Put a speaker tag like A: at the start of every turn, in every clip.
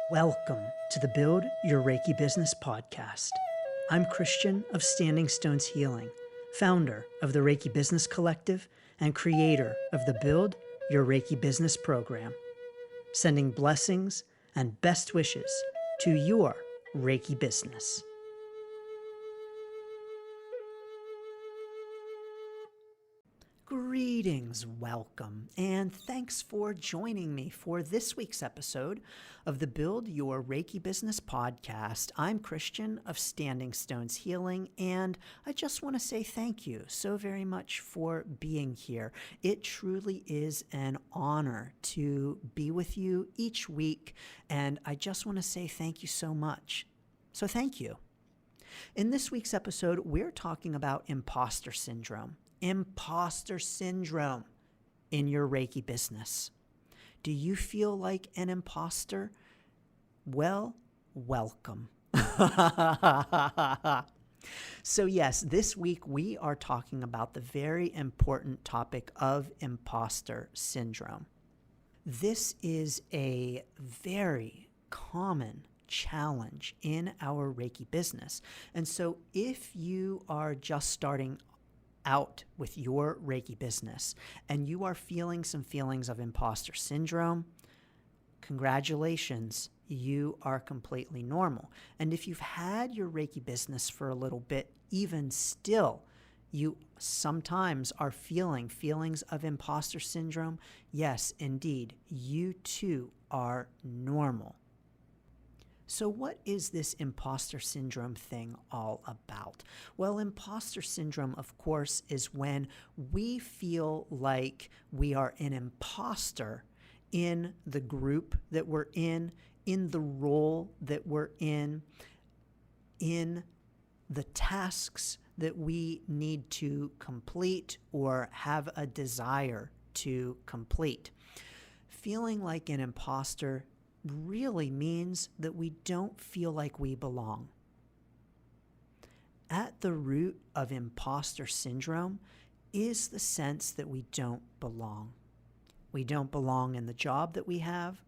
A: Welcome to the Build Your Reiki Business podcast. I'm Christian of Standing Stones Healing, founder of the Reiki Business Collective and creator of the Build Your Reiki Business program, sending blessings and best wishes to your Reiki business. Greetings, welcome, and thanks for joining me for this week's episode of the Build Your Reiki Business podcast. I'm Christian of Standing Stones Healing, and I just want to say thank you so very much for being here. It truly is an honor to be with you each week, and I just want to say thank you so much. So thank you. In this week's episode, we're talking about imposter syndrome. Imposter syndrome in your Reiki business. Do you feel like an imposter? Well, welcome. So yes, this week we are talking about the very important topic of imposter syndrome. This is a very common challenge in our Reiki business. And so if you are just starting out with your Reiki business and you are feeling some feelings of imposter syndrome, congratulations, you are completely normal. And if you've had your Reiki business for a little bit, even still, you sometimes are feeling feelings of imposter syndrome. Yes, indeed, you too are normal. So what is this imposter syndrome thing all about? Well, imposter syndrome, of course, is when we feel like we are an imposter in the group that we're in the role that we're in the tasks that we need to complete or have a desire to complete. Feeling like an imposter really means that we don't feel like we belong. At the root of imposter syndrome is the sense that we don't belong. We don't belong in the job that we have.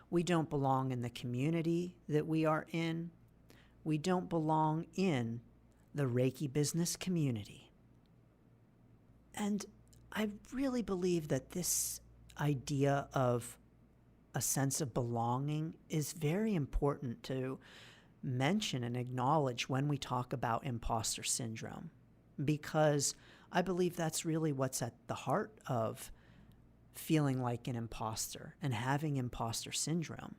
A: We don't belong in the community that we are in. We don't belong in the Reiki business community. And I really believe that this idea of a sense of belonging is very important to mention and acknowledge when we talk about imposter syndrome, because I believe that's really what's at the heart of feeling like an imposter and having imposter syndrome,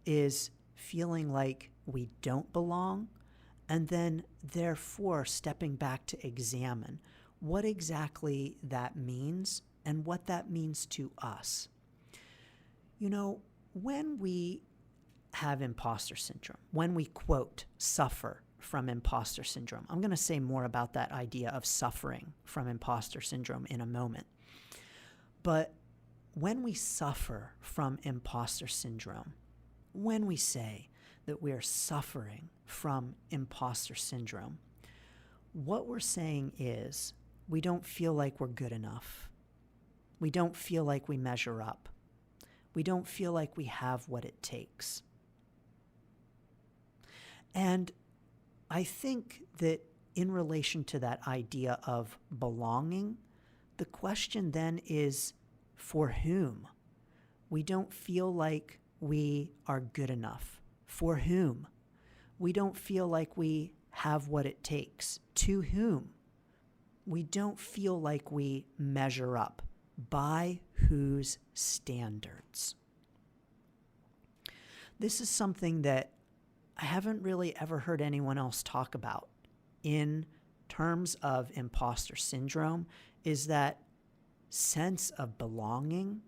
A: is feeling like we don't belong, and then therefore stepping back to examine what exactly that means and what that means to us. You know, when we have imposter syndrome, when we, quote, suffer from imposter syndrome, I'm going to say more about that idea of suffering from imposter syndrome in a moment. But when we suffer from imposter syndrome, when we say that we are suffering from imposter syndrome, what we're saying is we don't feel like we're good enough. We don't feel like we measure up. We don't feel like we have what it takes. And I think that in relation to that idea of belonging, the question then is, for whom? We don't feel like we are good enough. For whom? We don't feel like we have what it takes. To whom? We don't feel like we measure up. By whose standards? This is something that I haven't really ever heard anyone else talk about in terms of imposter syndrome, is that sense of belonging.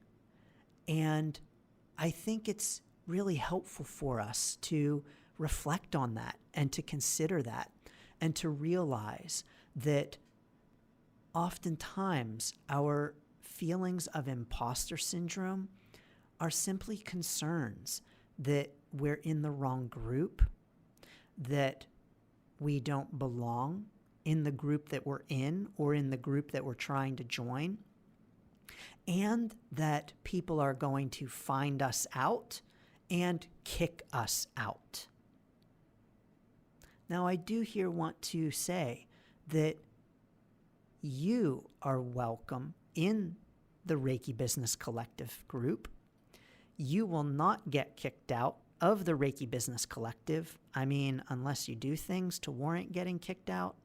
A: And I think it's really helpful for us to reflect on that and to consider that and to realize that oftentimes our feelings of imposter syndrome are simply concerns that we're in the wrong group, that we don't belong in the group that we're in or in the group that we're trying to join, and that people are going to find us out and kick us out. Now, I do here want to say that you are welcome in the Reiki Business Collective group. You will not get kicked out of the Reiki Business Collective. I mean, unless you do things to warrant getting kicked out.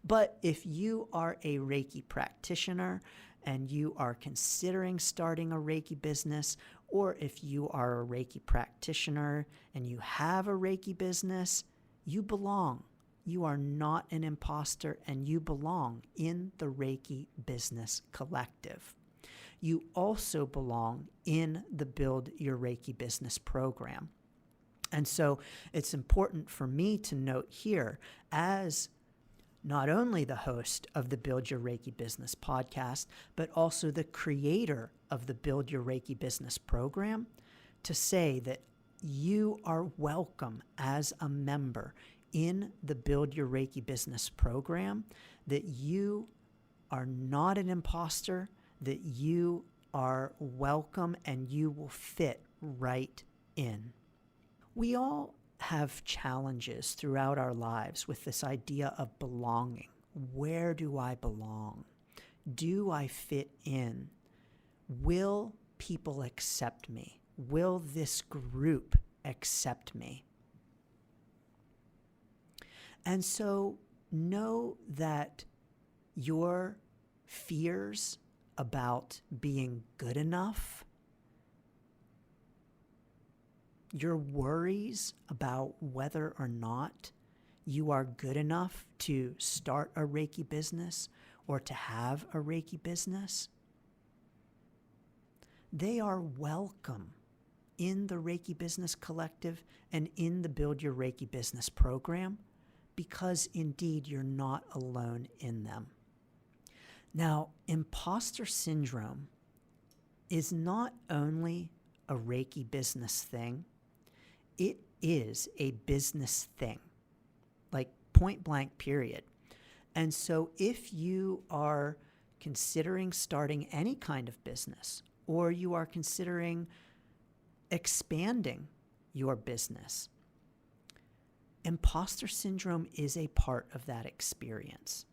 A: But if you are a Reiki practitioner and you are considering starting a Reiki business, or if you are a Reiki practitioner and you have a Reiki business, you belong. You are not an imposter, and you belong in the Reiki Business Collective. You also belong in the Build Your Reiki Business program. And so it's important for me to note here, as not only the host of the Build Your Reiki Business podcast, but also the creator of the Build Your Reiki Business program, to say that you are welcome as a member in the Build Your Reiki Business program, that you are not an imposter, that you are welcome and you will fit right in. We all have challenges throughout our lives with this idea of belonging. Where do I belong? Do I fit in? Will people accept me? Will this group accept me? And so know that your fears about being good enough, your worries about whether or not you are good enough to start a Reiki business or to have a Reiki business, they are welcome in the Reiki Business Collective and in the Build Your Reiki Business program, because indeed you're not alone in them. Now, imposter syndrome is not only a Reiki business thing, it is a business thing, like point blank, period. And so if you are considering starting any kind of business, or you are considering expanding your business, imposter syndrome is a part of that experience.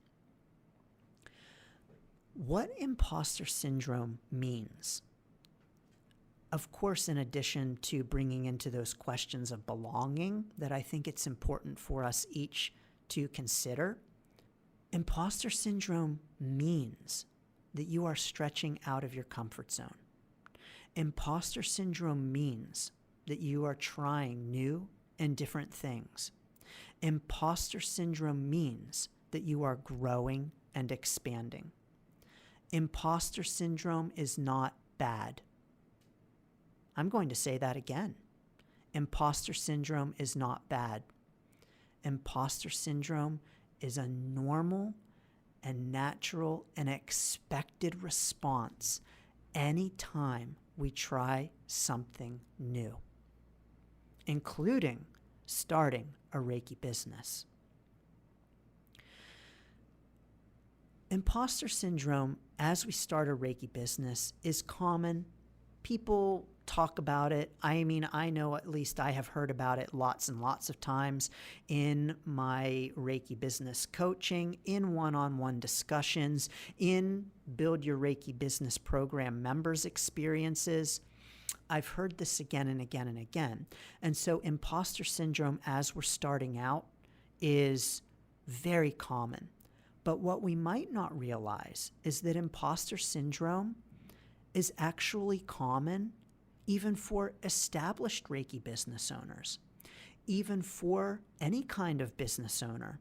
A: What imposter syndrome means, of course, in addition to bringing into those questions of belonging that I think it's important for us each to consider, imposter syndrome means that you are stretching out of your comfort zone. Imposter syndrome means that you are trying new and different things. Imposter syndrome means that you are growing and expanding. Imposter syndrome is not bad. I'm going to say that again. Imposter syndrome is not bad. Imposter syndrome is a normal and natural and expected response anytime we try something new, including starting a Reiki business. Imposter syndrome, as we start a Reiki business, is common. People talk about it. I mean, I know, at least I have heard about it lots and lots of times in my Reiki business coaching, in one-on-one discussions, in Build Your Reiki Business program members' experiences. I've heard this again and again and again. And so imposter syndrome, as we're starting out, is very common. But what we might not realize is that imposter syndrome is actually common even for established Reiki business owners, even for any kind of business owner,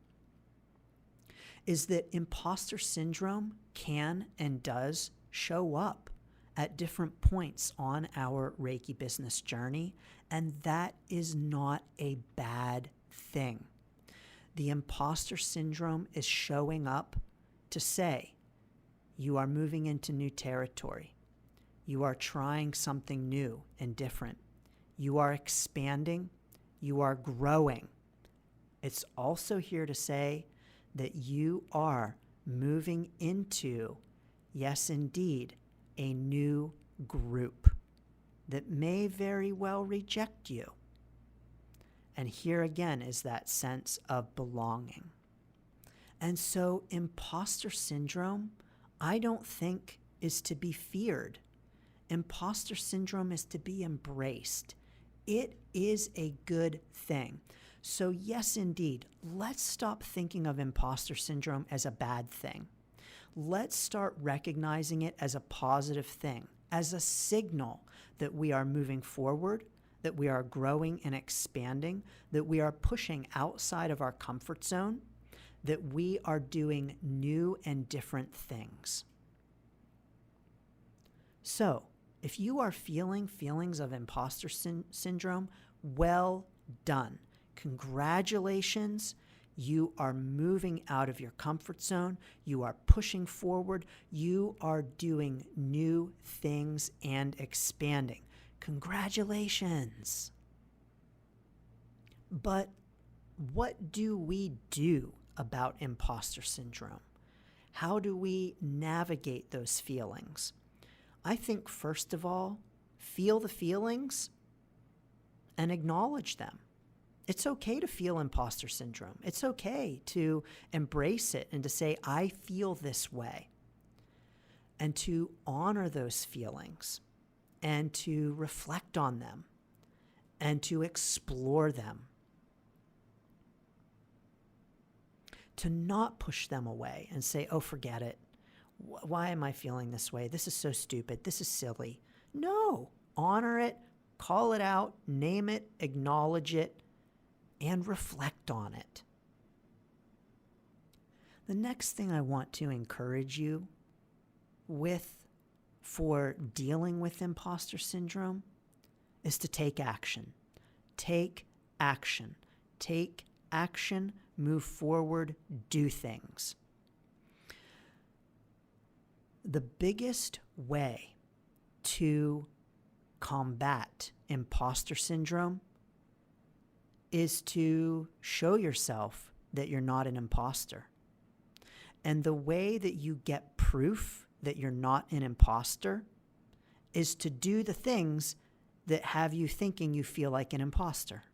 A: is that imposter syndrome can and does show up at different points on our Reiki business journey, and that is not a bad thing. The imposter syndrome is showing up to say, you are moving into new territory. You are trying something new and different. You are expanding. You are growing. It's also here to say that you are moving into, yes, indeed, a new group. that may very well reject you. And here again is that sense of belonging. And so imposter syndrome, I don't think, is to be feared. Imposter syndrome is to be embraced. It is a good thing. So yes, indeed, let's stop thinking of imposter syndrome as a bad thing. Let's start recognizing it as a positive thing, as a signal that we are moving forward, that we are growing and expanding, that we are pushing outside of our comfort zone, that we are doing new and different things. So, if you are feeling feelings of imposter syndrome, well done. Congratulations. You are moving out of your comfort zone. You are pushing forward. You are doing new things and expanding. Congratulations. But what do we do about imposter syndrome? How do we navigate those feelings? I think, first of all, feel the feelings and acknowledge them. It's okay to feel imposter syndrome. It's okay to embrace it and to say, I feel this way. And to honor those feelings and to reflect on them and to explore them. To not push them away and say, oh, forget it. Why am I feeling this way? This is so stupid. This is silly. No, honor it, call it out, name it, acknowledge it, and reflect on it. The next thing I want to encourage you with for dealing with imposter syndrome is to take action. Take action. Take action, move forward, do things. The biggest way to combat imposter syndrome is to show yourself that you're not an imposter. And the way that you get proof that you're not an imposter is to do the things that have you thinking you feel like an imposter.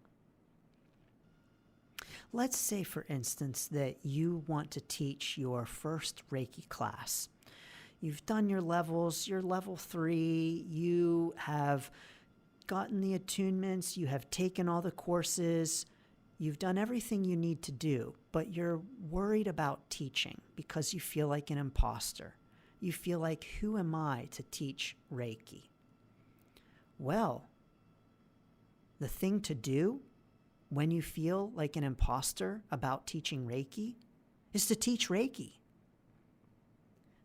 A: Let's say, for instance, that you want to teach your first Reiki class. You've done your levels, you're level 3, you have gotten the attunements, you have taken all the courses, you've done everything you need to do, but you're worried about teaching because you feel like an imposter. You feel like, who am I to teach Reiki? Well, the thing to do when you feel like an imposter about teaching Reiki is to teach Reiki.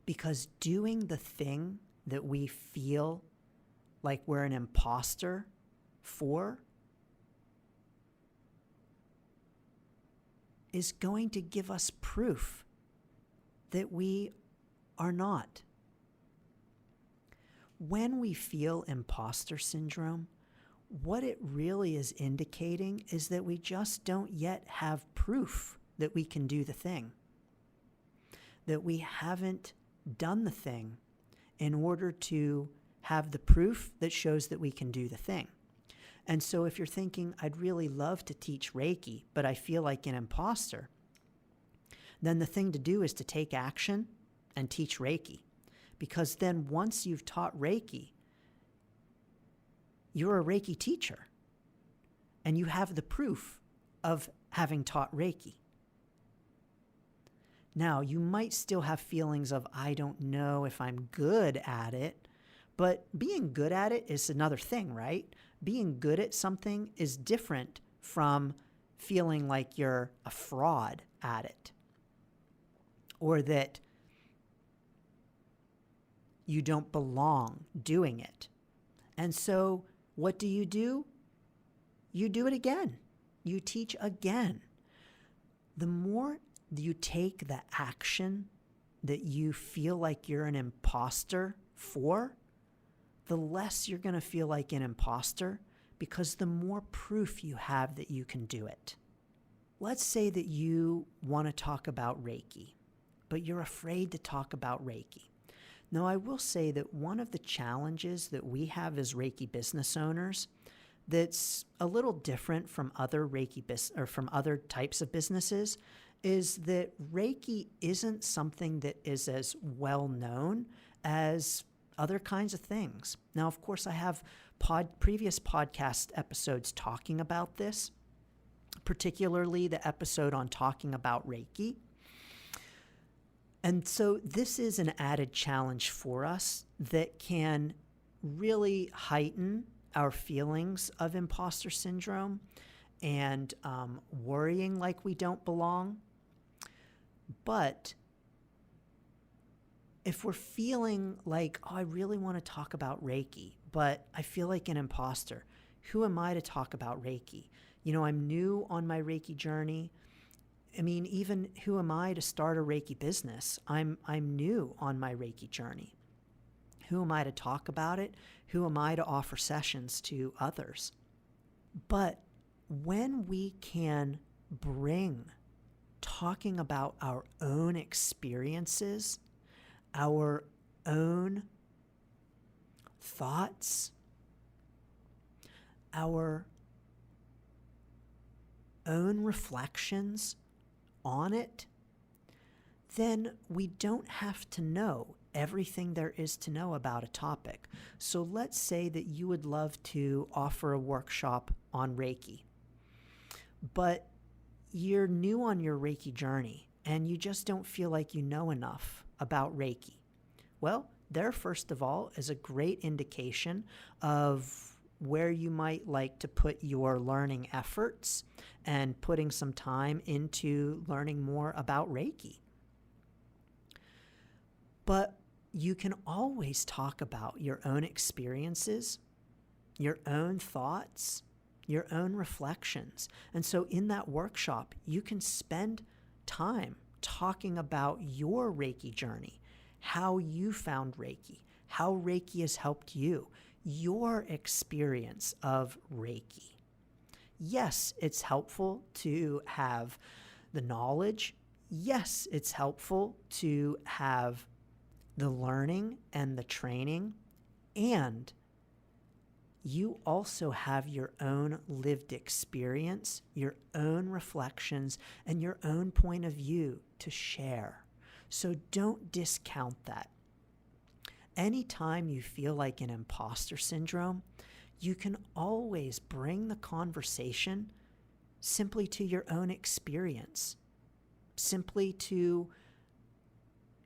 A: Because doing the thing that we feel like we're an imposter for is going to give us proof that we are not. When we feel imposter syndrome, what it really is indicating is that we just don't yet have proof that we can do the thing, that we haven't done the thing in order to have the proof that shows that we can do the thing. And so if you're thinking, I'd really love to teach Reiki, but I feel like an imposter, then the thing to do is to take action and teach Reiki. Because then once you've taught Reiki, you're a Reiki teacher and you have the proof of having taught Reiki. Now, you might still have feelings of, I don't know if I'm good at it, but being good at it is another thing, right? Being good at something is different from feeling like you're a fraud at it, or that you don't belong doing it. And so what do? You do it again. You teach again. The more you take the action that you feel like you're an imposter for, the less you're going to feel like an imposter, because the more proof you have that you can do it. Let's say that you want to talk about Reiki, but you're afraid to talk about Reiki. Now, I will say that one of the challenges that we have as Reiki business owners that's a little different from other from other types of businesses is that Reiki isn't something that is as well known as other kinds of things. Now, of course, I have previous podcast episodes talking about this, particularly the episode on talking about Reiki. And so this is an added challenge for us that can really heighten our feelings of imposter syndrome and worrying like we don't belong. But if we're feeling like, oh, I really want to talk about Reiki, but I feel like an imposter, who am I to talk about Reiki? You know, I'm new on my Reiki journey. I mean, even who am I to start a Reiki business? I'm new on my Reiki journey. Who am I to talk about it? Who am I to offer sessions to others? But when we can bring talking about our own experiences, our own thoughts, our own reflections on it, then we don't have to know everything there is to know about a topic. So let's say that you would love to offer a workshop on Reiki, but you're new on your Reiki journey and you just don't feel like you know enough about Reiki. Well, there, first of all, is a great indication of where you might like to put your learning efforts and putting some time into learning more about Reiki. But you can always talk about your own experiences, your own thoughts, your own reflections. And so in that workshop, you can spend time talking about your Reiki journey, how you found Reiki, how Reiki has helped you, your experience of Reiki. Yes, it's helpful to have the knowledge. Yes, it's helpful to have the learning and the training. And you also have your own lived experience, your own reflections, and your own point of view to share. So don't discount that. Anytime you feel like an imposter syndrome, you can always bring the conversation simply to your own experience, simply to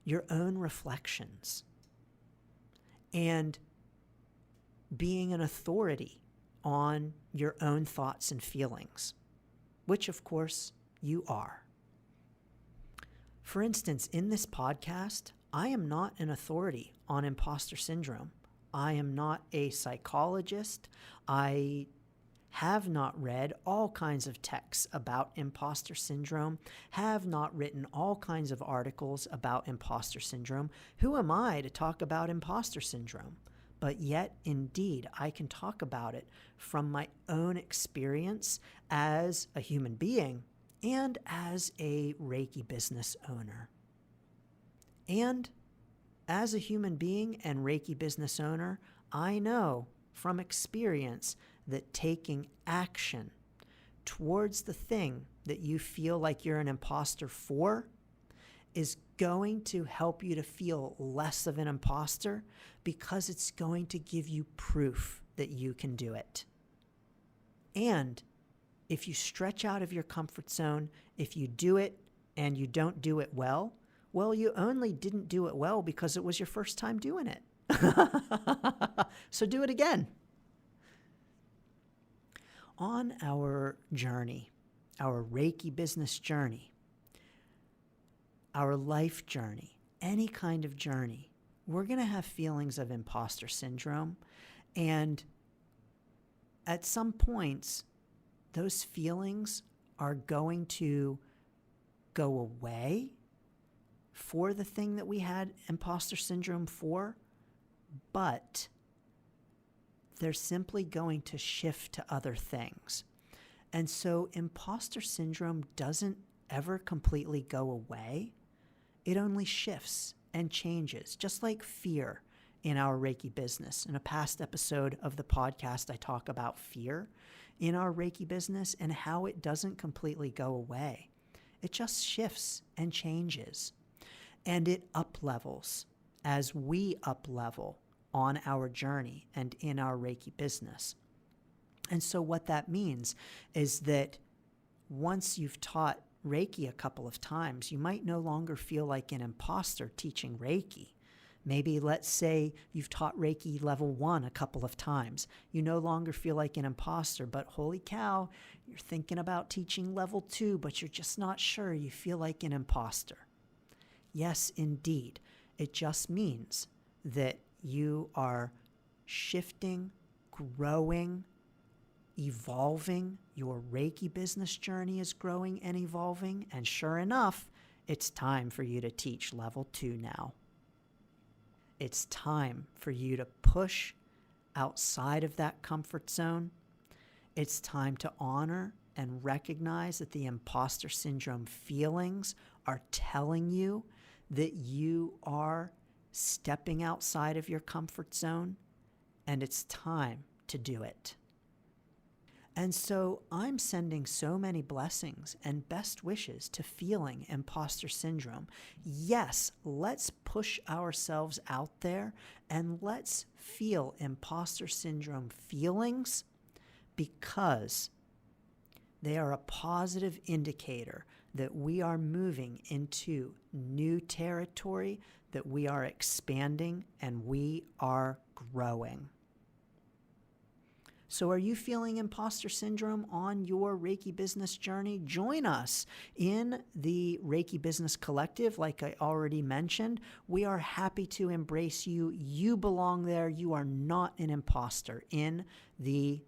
A: your own reflections, and being an authority on your own thoughts and feelings, which of course you are. For instance, in this podcast, I am not an authority on imposter syndrome. I am not a psychologist. I have not read all kinds of texts about imposter syndrome, have not written all kinds of articles about imposter syndrome. Who am I to talk about imposter syndrome? But yet, indeed, I can talk about it from my own experience as a human being and as a Reiki business owner. And as a human being and Reiki business owner, I know from experience that taking action towards the thing that you feel like you're an imposter for is going to help you to feel less of an imposter, because it's going to give you proof that you can do it. And if you stretch out of your comfort zone, if you do it and you don't do it well, you only didn't do it well because it was your first time doing it. So do it again. On our journey, our Reiki business journey, our life journey, any kind of journey, we're going to have feelings of imposter syndrome. And at some points, those feelings are going to go away for the thing that we had imposter syndrome for, but they're simply going to shift to other things. And so imposter syndrome doesn't ever completely go away. It only shifts and changes, just like fear in our Reiki business. In a past episode of the podcast, I talk about fear in our Reiki business and how it doesn't completely go away. It just shifts and changes, and it up-levels as we up-level on our journey and in our Reiki business. And so what that means is that once you've taught Reiki a couple of times, you might no longer feel like an imposter teaching Reiki. Maybe let's say you've taught Reiki level 1 a couple of times. You no longer feel like an imposter, but holy cow, you're thinking about teaching level 2, but you're just not sure. You feel like an imposter. Yes, indeed. It just means that you are shifting, growing, evolving. Your Reiki business journey is growing and evolving. And sure enough, it's time for you to teach level 2 now. It's time for you to push outside of that comfort zone. It's time to honor and recognize that the imposter syndrome feelings are telling you that you are stepping outside of your comfort zone, and it's time to do it. And so I'm sending so many blessings and best wishes to feeling imposter syndrome. Yes, let's push ourselves out there and let's feel imposter syndrome feelings, because they are a positive indicator that we are moving into new territory, that we are expanding, and we are growing. So are you feeling imposter syndrome on your Reiki business journey? Join us in the Reiki Business Collective. Like I already mentioned, we are happy to embrace you. You belong there. You are not an imposter in the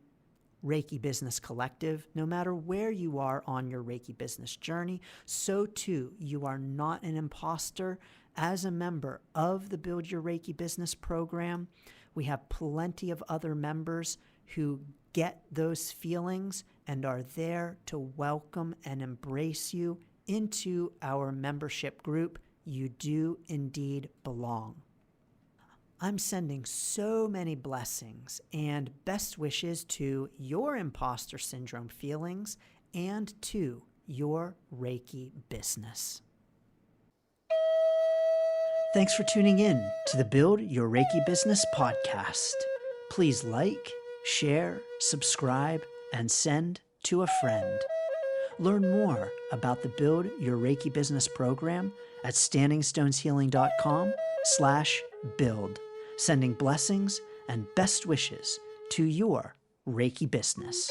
A: Reiki Business Collective. No matter where you are on your Reiki business journey, so too you are not an imposter as a member of the Build Your Reiki Business program. We have plenty of other members who get those feelings and are there to welcome and embrace you into our membership group. You do indeed belong. I'm sending so many blessings and best wishes to your imposter syndrome feelings and to your Reiki business. Thanks for tuning in to the Build Your Reiki Business podcast. Please like, share, subscribe, and send to a friend. Learn more about the Build Your Reiki Business program at standingstoneshealing.com/build. Sending blessings and best wishes to your Reiki business.